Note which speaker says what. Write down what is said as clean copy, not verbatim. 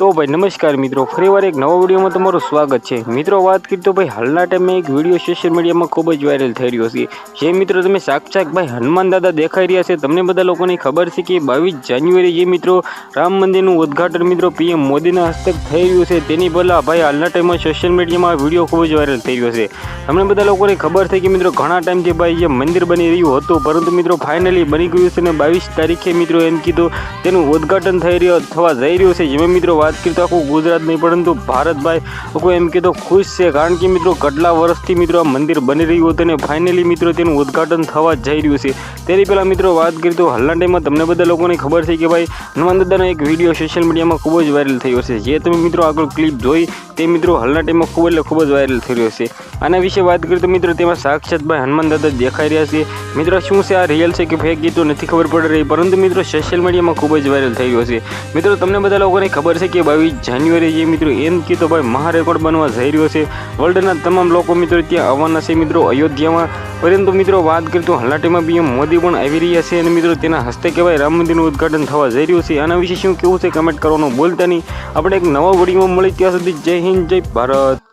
Speaker 1: તો ભાઈ નમસ્કાર મિત્રો, ફરીવાર એક નવા વિડીયોમાં તમારું સ્વાગત છે। મિત્રો વાત કરીએ તો ભાઈ હાલના ટાઈમે એક વિડીયો સોશિયલ મીડિયામાં ખૂબ જ વાયરલ થઈ રહ્યો છે। જે મિત્રો તમે સાક્ષાત ભાઈ હનુમાન દાદા દેખાઈ રહ્યા છે। તમને બધા લોકોને ખબર છે કે 22 જાન્યુઆરી જે મિત્રો રામ મંદિરનું ઉદ્ઘાટન મિત્રો પીએમ મોદીના હસ્તક થઈ રહ્યું છે, તેની પહેલા ભાઈ હાલના ટાઈમમાં સોશિયલ મીડિયામાં વિડીયો ખૂબ જ વાયરલ થઈ રહ્યો છે। તમને બધા લોકોને ખબર છે કે મિત્રો ઘણા ટાઈમથી ભાઈ જે મંદિર બની રહ્યું હતું, પરંતુ મિત્રો ફાઇનલી બની ગયું છે અને 22 તારીખે મિત્રો એમ કીધું તેનું ઉદ્ઘાટન થવા જઈ રહ્યું છે। જેમાં મિત્રો વાત કરીએ તો આખું ગુજરાત નહીં પરંતુ ભારતભાઈ કોઈ એમ કીધું ખુશ છે, કારણ કે મિત્રો કેટલા વર્ષથી મિત્રો આ મંદિર બની રહ્યું હતું અને ફાઇનલી મિત્રો તેનું ઉદ્ઘાટન થવા જઈ રહ્યું છે। તેની પહેલાં મિત્રો વાત કરીએ તો હાલના ટાઈમમાં તમને બધા લોકોને ખબર છે કે ભાઈ હનુમાન દાદાનો એક વિડીયો સોશિયલ મીડિયામાં ખૂબ જ વાયરલ થયો છે। જે તમે મિત્રો આગળ ક્લિપ જોઈ તે મિત્રો હાલના ટાઈમમાં ખૂબ જ વાયરલ થઈ રહ્યો છે। આના વિશે વાત કરીએ તો મિત્રો તેમાં સાક્ષાત ભાઈ હનુમાન દાદા દેખાઈ રહ્યા છે। મિત્રો શું છે આ રિયલ છે કે ફેક એ તો નથી ખબર પડી રહી, પરંતુ મિત્રો સોશિયલ મીડિયામાં ખૂબ જ વાયરલ થઈ રહ્યો છે। મિત્રો તમને બધા લોકોને ખબર છે કે 22 જાન્યુઆરી જે મિત્રો એમ કીધું ભાઈ મહારેકોર્ડ બનવા જઈ રહ્યો છે। વર્લ્ડના તમામ લોકો મિત્રો ત્યાં આવવાના છે મિત્રો અયોધ્યામાં। પરંતુ મિત્રો વાત કરીએ તો હાલના ટાઈમમાં પીએમ મોદી પણ આવી રહ્યા છે અને મિત્રો તેના હસ્તે કહેવાય રામ મંદિરનું ઉદ્ઘાટન થવા જઈ રહ્યું છે। આના વિશે શું કેવું છે કમેન્ટ કરવાનું ભૂલતા નહીં। આપણે એક નવા વિડીયોમાં મળી, ત્યાં સુધી જય હિન્દ, જય ભારત।